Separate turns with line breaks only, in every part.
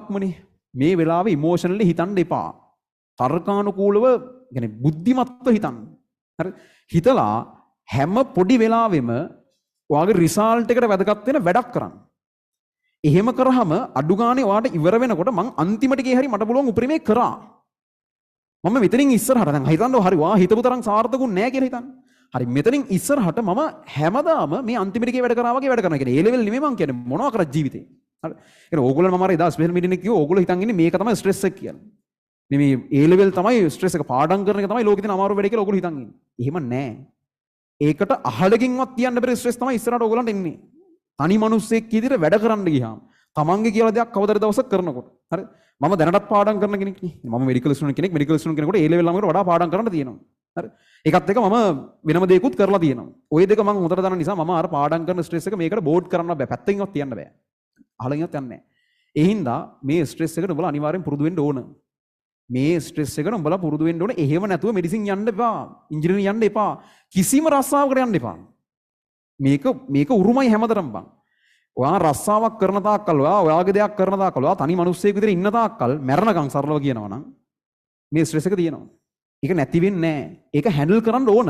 වෙලාවක්මනේ මේ වෙලාවේ ඉමෝෂනලි හිතන්න එපා. තර්කානුකූලව يعني බුද්ධිමත්ව හිතන්න. හරි. හිතලා හැම පොඩි වෙලාවෙම ඔයාගේ රිසල්ට් එකට වැදගත් වෙන වැඩක් කරන්න. එහෙම කරාම අඩු ගානේ ඔයාට ඉවර වෙනකොට මං අන්තිමට ගියේ හරි මට පුළුවන් උපරිමේ කරා. මම මෙතනින් ඉස්සරහට දැන් හිතන්න හරි වා හිතපු තරම් සාර්ථකුන් නැහැ කියලා හිතන්න. හරි මෙතනින් ඉස්සරහට මම හැමදාම මේ අන්තිමට ගියේ වැඩ කරා වගේ වැඩ කරනවා. කියන්නේ ඒ ලෙවල් නෙමෙයි මං කියන්නේ මොනවා කරත් ජීවිතේ. හරි. ඒක ඕගොල්ලෝ මම අර එදා ස්පෙෂල් මීටින් එකේ කිව්වා ඕගොල්ලෝ හිතන් ඉන්නේ මේක තමයි ස්ට්‍රෙස් එක කියන්නේ. මේ ඒ ලෙවල් තමයි ස්ට්‍රෙස් එක පාඩම් කරන එක තමයි ලෝකේ තියෙන අමාරු වැඩ කියලා ඕගොල්ලෝ හිතන් ඉන්නේ. එහෙම නැහැ. ඒකට අහලකින්වත් තියන්න බැරි ස්ට්‍රෙස් තමයි ඉස්සරහට ඕගොල්ලන්ට එන්නේ. තනි මිනිස්සෙක් විදිහට වැඩ කරන්න ගියාම තමන්ගේ කියලා දෙයක් කවදාද දවසක් කරනකොට. හරි. මම දැනටත් පාඩම් කරන කෙනෙක් නේ. මම මෙඩිකල් ස්ටුඩන්ට් කෙනෙක්. මෙඩිකල් ස්ටුඩන්ට් කෙනෙකුට ඒ ලෙවල් ළමයට වඩා පාඩම් කරන්න තියෙනවා. හරි. ඒකත් එක්ක මම වෙනම දෙයක්ත් කරලා තියෙනවා. ওই දෙක මම හොඳට දන්න නිසා මම අර පාඩම් කරන ස්ට්‍රෙස් එක මේකට බෝඩ් කරන්න බෑ. පැත්තකින්වත් තියන්න බෑ. අහලකින්වත් යන්නේ නැහැ. ඒ හින්දා මේ ස්ට්‍රෙස් එකට උඹලා අනිවාර්යෙන් පුරුදු වෙන්න ඕන. මේ ස්ට්‍රෙස් එකට උඹලා පුරුදු වෙන්න ඕන. එහෙම නැතුව මෙඩිසින් යන්න එපා. ඉන්ජිනියරින් යන්න එපා. කිසිම රස්සාවකට යන්න එපා. මේක උරුමයි හැමදටම බං. ඔයා රස්සාවක් කරන තාක්කල් ඔයාගේ දෙයක් කරන තාක්කල් ඔයා තනි මිනිස්සෙක් විදිහට ඉන්න තාක්කල් මැරණකම් සරලව කියනවා නම් මේ ස්ට්‍රෙස් එක තියෙනවා. ඒක නැති වෙන්නේ නැහැ. ඒක හැන්ඩල් කරන්න ඕන.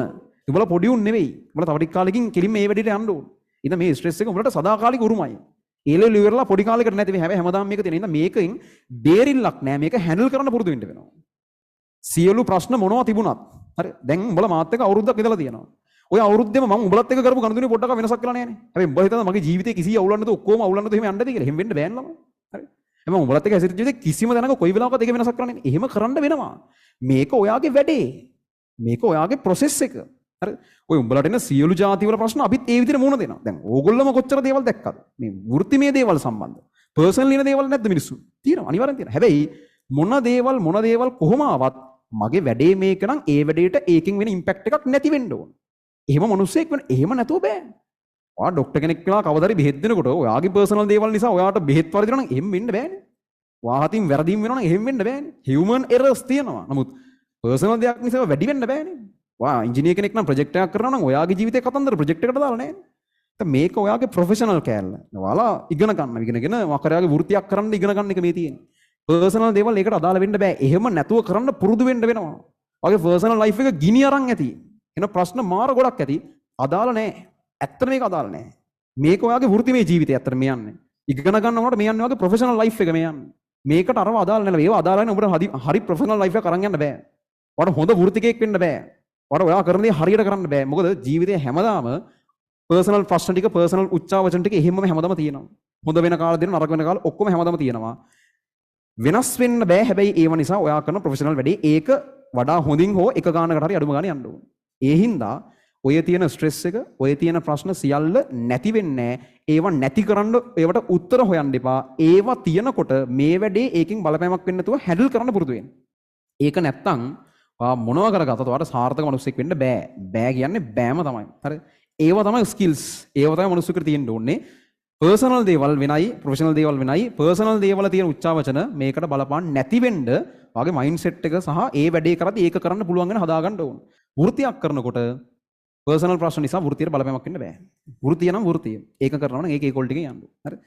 උඹලා පොඩි උන් නෙවෙයි. උඹලා තව ටික කාලෙකින් කෙලින් මේ වැඩේට යන්න ඕන. ඉතින් මේ ස්ට්‍රෙස් එක උඹලට සදාකාලික උරුමයි. ඒලෙවල් ඉවරලා පොඩි කාලයකට නැති වෙයි. හැබැයි හැමදාම මේක තියෙන. ඉතින් මේකෙන් බේරිල්ලක් නැහැ. මේක හැන්ඩල් කරන්න පුරුදු වෙන්න වෙනවා. සියලු ප්‍රශ්න මොනවා තිබුණත් හරි දැන් උඹලා මාත් එක්ක අවුරුද්දක් ඉඳලා තියෙනවා. ඔය අවුරුද්දෙම මම උඹලත් එක්ක කරපු ගනුදෙනුවේ පොඩ්ඩක් වෙනසක් වෙලා නැහැ නේ. හැබැයි උඹ හිතනවා මගේ ජීවිතේ කිසි අවුලක් නැතුව ඔක්කොම අවුලක් නැතුව එහෙම යන්නද කියලා. එහෙම වෙන්න බෑන ළමයි. හරි. හැබැයි උඹලත් එක්ක ඇසිරිච්ච ජීවිතේ කිසිම දැනක කොයි වෙලාවකද ඒක වෙනසක් කරන්නේ. එහෙම කරන්න වෙනවා. මේක ඔයාගේ වැඩේ. මේක ඔයාගේ process එක. හරි. ඔය උඹලට එන සියලු ಜಾති වල ප්‍රශ්න අපිත් ඒ විදිහට මුහුණ දෙනවා. දැන් ඕගොල්ලෝම කොච්චර දේවල් දැක්කද? මේ වෘත්තිමය දේවල් සම්බන්ධ. පර්සනල් ඉන දේවල් නැද්ද මිනිස්සු? තියෙනවා අනිවාර්යෙන් තියෙනවා. හැබැයි මොන දේවල් කොහොම ආවත් මගේ වැඩේ මේක නම් ඒ වැඩේට ඒකෙන් වෙන ඉම්පැක්ට් එකක් නැති වෙන්න ඕන. එහෙම මිනිස්සෙක් වෙන එහෙම නැතුව බෑ. ඔයා ડોක්ටර් කෙනෙක් වෙලා කවදාරි බෙහෙත් දෙනකොට ඔයාගේ පර්සනල් දේවල් නිසා ඔයාට බෙහෙත් වරදිනවා නම් එහෙම වෙන්න බෑනේ. ඔයා හතින් වැරදීම් වෙනවා නම් එහෙම වෙන්න බෑනේ. හියුමන් එරර්ස් තියෙනවා. නමුත් පර්සනල් දෙයක් නිසා වැඩි වෙන්න බෑනේ. ඔයා ඉංජිනේර කෙනෙක් නම් ප්‍රොජෙක්ට් එකක් කරනවා නම් ඔයාගේ ජීවිතේ කතන්දර ප්‍රොජෙක්ට් එකට දාලා නෑනේ. දැන් මේක ඔයාගේ ප්‍රොෆෙෂනල් කෑල්ල. ඔයාලා ඉගෙන ගන්න. ඉගෙනගෙන වකරයාගේ වෘත්තියක් කරන්න ඉගෙන ගන්න එක මේ තියෙන්නේ. පර්සනල් දේවල් ඒකට අදාළ වෙන්න බෑ. එහෙම නැතුව කරන්න පුරුදු වෙන්න වෙනවා. ඔයාගේ පර්සනල් ලයිෆ් එක ගිනි අරන් ඇති. එන ප්‍රශ්න මාර ගොඩක් ඇති. අදාළ නෑ. ඇත්තට මේක අදාළ නෑ. මේක ඔයාගේ වෘත්තිමය ජීවිතය ඇත්තට මේ යන්නේ. ඉගෙන ගන්නකොට මේ යන්නේ ඔයාගේ ප්‍රොෆෙෂනල් ලයිෆ් එක මේ යන්නේ. මේකට අරව අදාළ නැහැ. ඒව අදාළ නැහැ. ඔබට හරි ප්‍රොෆෙෂනල් ලයිෆ් එක අරන් යන්න බෑ. ඔයාට හොඳ වෘත්තිකයෙක් වෙන්න බෑ. ඔයා කරන දේ හරියට කරන්න බෑ. මොකද ජීවිතේ හැමදාම පර්සනල් ප්‍රශ්න ටික පර්සනල් උච්චාවචන ටික එහෙමම හැමදාම තියෙනවා. හොඳ වෙන කාලේ දෙන නරක වෙන කාලේ ඔක්කොම හැමදාම තියෙනවා. වෙනස් වෙන්න බෑ. හැබැයි ඒව නිසා ඔයා කරන ප්‍රොෆෙෂනල් වැඩේ ඒක වඩා හොඳින් හෝ එක ගානකට හරි අඩුම ගානේ යන්න ඕන. ඒ හින්දා ඔය තියෙන ස්ට්‍රෙස් එක ඔය තියෙන ප්‍රශ්න සියල්ල නැති වෙන්නේ ඒව නැති කරන්න ඒවට උත්තර හොයන්න එපා. ඒව තියෙනකොට මේ වැඩේ ඒකෙන් බලපෑමක් වෙන්නේ නැතුව හැන්ඩල් කරන්න පුරුදු වෙන්න. ඒක නැත්තම් මොනවා කරගත්තත් ඔයාලට සාර්ථක මිනිස්සෙක් වෙන්න බෑ. බෑ කියන්නේ බෑම තමයි. හරි. ඒව තමයි ස්කිල්ස්. ඒව තමයි මිනිස්සුන්ට තියෙන්න ඕනේ. පර්සනල් දේවල් වෙනයි, ප්‍රොෆෙෂනල් දේවල් වෙනයි. පර්සනල් දේවල් තියෙන උච්චාවචන මේකට බලපාන්න නැති වෙන්න ඔයාගේ මයින්ඩ් සෙට් එක සහ ඒ වැඩේ කරද්දී ඒක කරන්න පුළුවන් වෙන හදාගන්න ඕන. වෘත්තියක් කරනකොට පර්සනල් ප්‍රශ්න නිසා වෘත්තියට බලපෑමක් වෙන්න බෑ. වෘත්තිය නම් වෘත්තිය. ඒක කරනවා නම් ඒක ඒ කොල්ටිකේ යන්න ඕන. හරි.